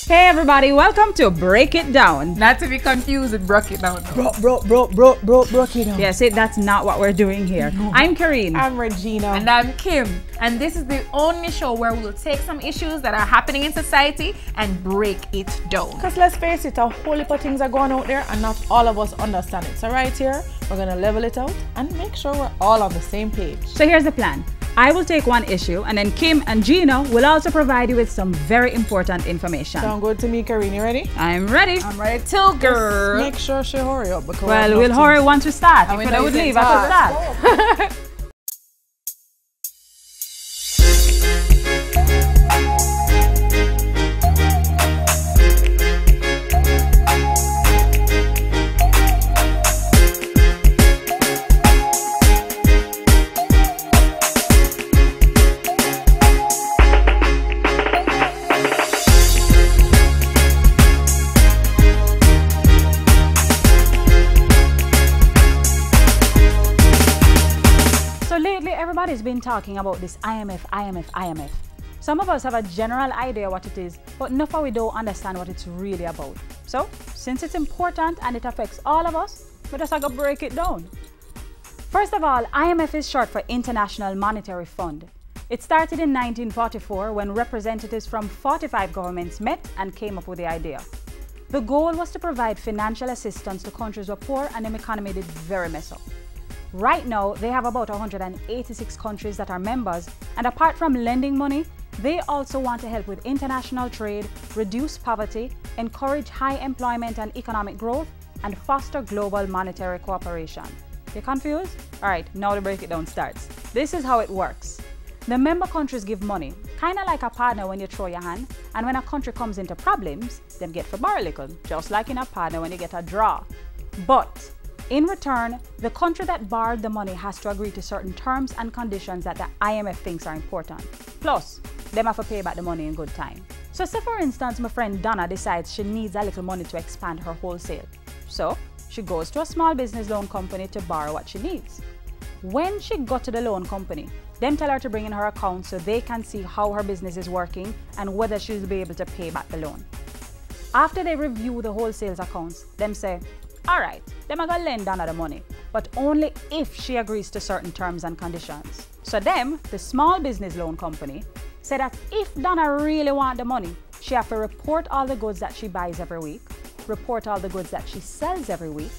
Hey everybody, welcome to Break It Down. Not to be confused with Broke It Down. Broke it down. Yes, that's not what we're doing here. No. I'm Karine. I'm Regina. And I'm Kim. And this is the only show where we'll take some issues that are happening in society and break it down. Because let's face it, a whole heap of things are going out there and not all of us understand it. So right here, we're going to level it out and make sure we're all on the same page. So here's the plan. I will take one issue and then Kim and Gina will also provide you with some very important information. Sound good to me, Karine. You ready? I'm ready. I'm ready too, girl. Just make sure she hurry up. Because well, we'll hurry once we start. I If I would leave after start. Everybody's been talking about this IMF. Some of us have a general idea what it is, but enough of we don't understand what it's really about. So, since it's important and it affects all of us, we just gotta break it down. First of all, IMF is short for International Monetary Fund. It started in 1944 when representatives from 45 governments met and came up with the idea. The goal was to provide financial assistance to countries who are poor and their economy did very mess up. Right now, they have about 186 countries that are members, and apart from lending money, they also want to help with international trade, reduce poverty, encourage high employment and economic growth, and foster global monetary cooperation. You confused? Alright, now the break it down starts. This is how it works. The member countries give money, kind of like a partner when you throw your hand, and when a country comes into problems, them get for borrow little, just like in a partner when you get a draw. But in return, the country that borrowed the money has to agree to certain terms and conditions that the IMF thinks are important. Plus, them have to pay back the money in good time. So say for instance, my friend Donna decides she needs a little money to expand her wholesale. So she goes to a small business loan company to borrow what she needs. When she got to the loan company, them tell her to bring in her account so they can see how her business is working and whether she'll be able to pay back the loan. After they review the wholesale accounts, them say, alright, them are gonna lend Donna the money, but only if she agrees to certain terms and conditions. So them, the small business loan company, said that if Donna really want the money, she have to report all the goods that she buys every week, report all the goods that she sells every week,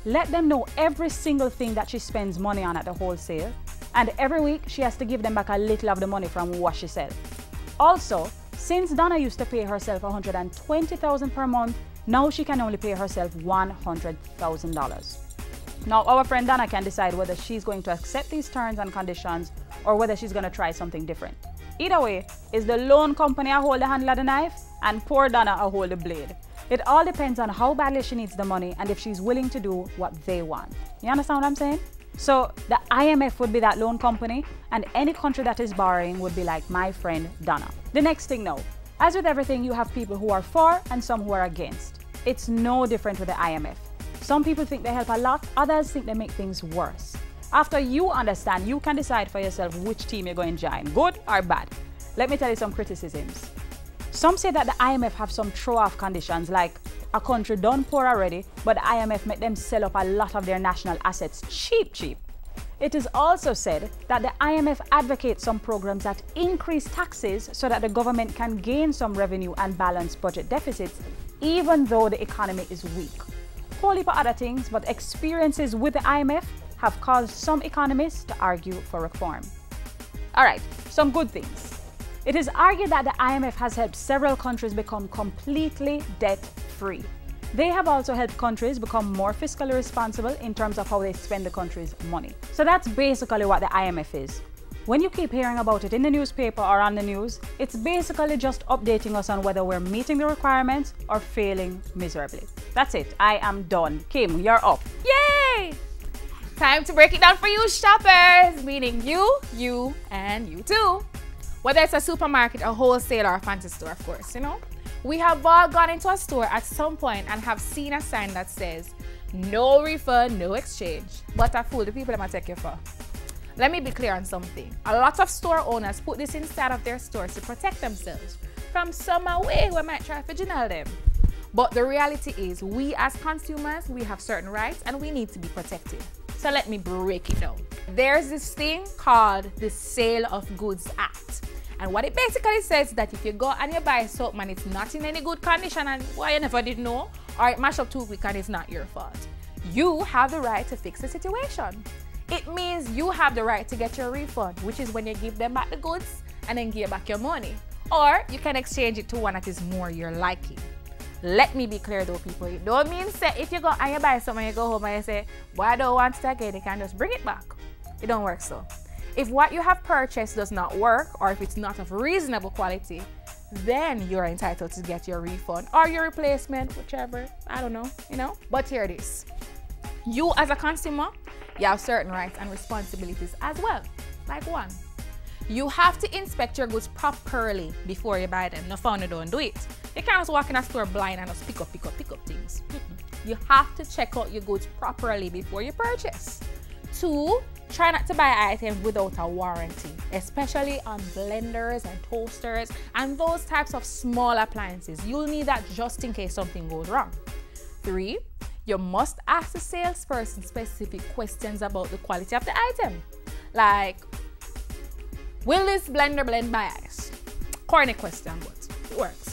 let them know every single thing that she spends money on at the wholesale, and every week she has to give them back a little of the money from what she sells. Also, since Donna used to pay herself $120,000 per month, now she can only pay herself $100,000. Now our friend Donna can decide whether she's going to accept these terms and conditions or whether she's going to try something different. Either way, is the loan company a hold the handle of the knife and poor Donna a hold the blade. It all depends on how badly she needs the money and if she's willing to do what they want. You understand what I'm saying? So the IMF would be that loan company and any country that is borrowing would be like my friend Donna. The next thing now. As with everything, you have people who are for and some who are against. It's no different with the IMF. Some people think they help a lot, others think they make things worse. After you understand, you can decide for yourself which team you're going to join, good or bad. Let me tell you some criticisms. Some say that the IMF have some throw-off conditions, like a country done poor already, but the IMF make them sell up a lot of their national assets cheap. It is also said that the IMF advocates some programs that increase taxes so that the government can gain some revenue and balance budget deficits, even though the economy is weak. Whole heap of other things, but experiences with the IMF have caused some economists to argue for reform. Alright, some good things. It is argued that the IMF has helped several countries become completely debt-free. They have also helped countries become more fiscally responsible in terms of how they spend the country's money. So that's basically what the IMF is. When you keep hearing about it in the newspaper or on the news, it's basically just updating us on whether we're meeting the requirements or failing miserably. That's it. I am done. Kim, you're up. Yay! Time to break it down for you shoppers, meaning you, and you too. Whether it's a supermarket, a wholesale, or a fancy store, of course, you know. We have all gone into a store at some point and have seen a sign that says, no refund, no exchange. But a fool, the people that might take you for. Let me be clear on something. A lot of store owners put this inside of their stores to protect themselves. from somewhere way we might try to journal them. But the reality is, we as consumers, we have certain rights and we need to be protected. So let me break it down. There's this thing called the Sale of Goods Act. And what it basically says is that if you go and you buy soap and it's not in any good condition and why you never did know, or it mashed up too quick and it's not your fault, you have the right to fix the situation. It means you have the right to get your refund, which is when you give them back the goods and then give back your money. Or you can exchange it to one that is more your liking. Let me be clear though, people. It don't mean say if you go and you buy something, you go home and you say, boy, I don't want it again, you can just bring it back. It don't work so. If what you have purchased does not work, or if it's not of reasonable quality, then you're entitled to get your refund or your replacement, whichever, I don't know, you know. But here it is. You as a consumer, you have certain rights and responsibilities as well. Like one, you have to inspect your goods properly before you buy them. No fun, you don't do it. You can't just walk in a store blind and just pick up things. You have to check out your goods properly before you purchase. Two, try not to buy items without a warranty, especially on blenders and toasters and those types of small appliances. You'll need that just in case something goes wrong. Three, you must ask the salesperson specific questions about the quality of the item. Like, will this blender blend my ice? Corny question, but it works.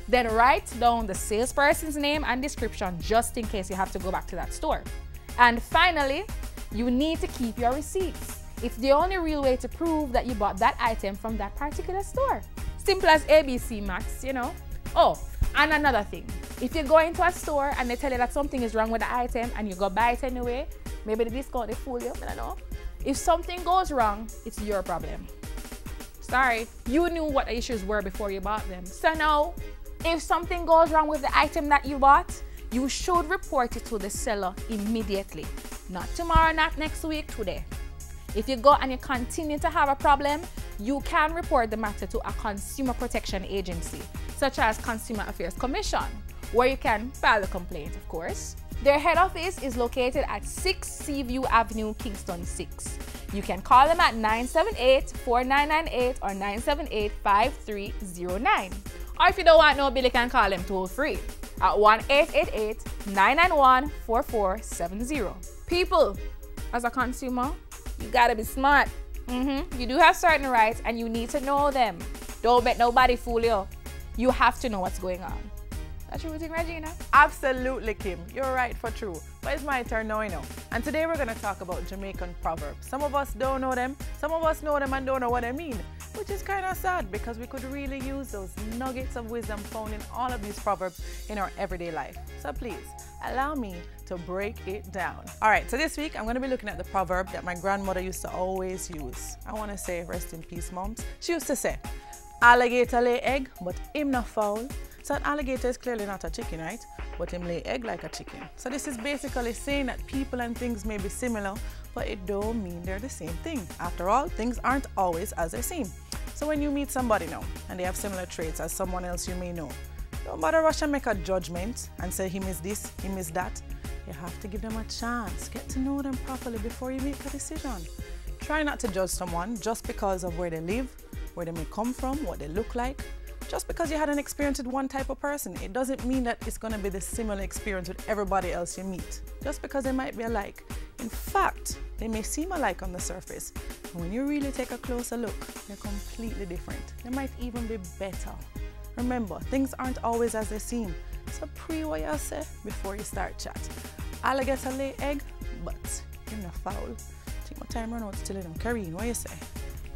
Then write down the salesperson's name and description just in case you have to go back to that store. And finally, you need to keep your receipts. It's the only real way to prove that you bought that item from that particular store. Simple as ABC Max, you know. Oh, and another thing. If you go into a store and they tell you that something is wrong with the item and you go buy it anyway, maybe the discount they fool you, I don't know. If something goes wrong, it's your problem. Sorry, you knew what the issues were before you bought them. So now, if something goes wrong with the item that you bought, you should report it to the seller immediately. Not tomorrow, not next week, today. If you go and you continue to have a problem, you can report the matter to a consumer protection agency, such as Consumer Affairs Commission, where you can file a complaint, of course. Their head office is located at 6 Seaview Avenue, Kingston 6. You can call them at 978-4998 or 978-5309. Or if you don't want no bill, you can call them toll free at 1-888-991-4470. People, as a consumer, you gotta be smart. You do have certain rights and you need to know them. Don't let nobody fool you. You have to know what's going on. That's your thing, Regina? Absolutely, Kim. You're right for true. But it's my turn now, you know. And today we're going to talk about Jamaican proverbs. Some of us don't know them. Some of us know them and don't know what they mean, which is kind of sad because we could really use those nuggets of wisdom found in all of these proverbs in our everyday life. So please, allow me to break it down. All right, so this week I'm going to be looking at the proverb that my grandmother used to always use. I want to say rest in peace, moms. She used to say, alligator lay egg, but him not foul. So an alligator is clearly not a chicken, right? But him lay egg like a chicken. So this is basically saying that people and things may be similar, but it don't mean they're the same thing. After all, things aren't always as they seem. So when you meet somebody now, and they have similar traits as someone else you may know, don't bother rush and make a judgment and say him is this, him is that. You have to give them a chance. Get to know them properly before you make a decision. Try not to judge someone just because of where they live, where they may come from, what they look like. Just because you had an experience with one type of person, it doesn't mean that it's going to be the similar experience with everybody else you meet. Just because they might be alike. In fact, they may seem alike on the surface. But when you really take a closer look, they're completely different. They might even be better. Remember, things aren't always as they seem. So pre what you say before you start chat. Alligator lay egg, but you're not foul. Take my time run out to tell them. Karine, what you say?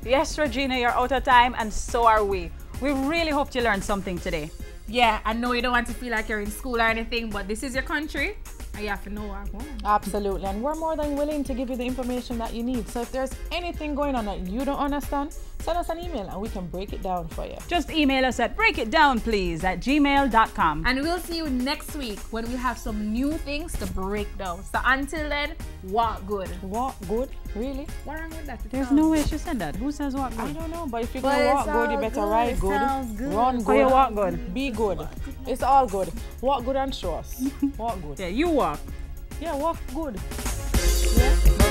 Yes, Regina, you're out of time, and so are we. We really hope you learned something today. Yeah, I know you don't want to feel like you're in school or anything, but this is your country and you have to know what's going on. Absolutely, and we're more than willing to give you the information that you need. So if there's anything going on that you don't understand, send us an email and we can break it down for you. Just email us at breakitdownplease@gmail.com. And we'll see you next week when we have some new things to break down. So until then, walk good. Walk good? Really? What's wrong with that? There's no way she said that. Who says walk good? I don't know, but if you're going to walk good, you better ride good, run good, you walk good. Be good. It's all good. Walk good and show us. Walk good. Yeah, you walk. Yeah, walk good. Yeah.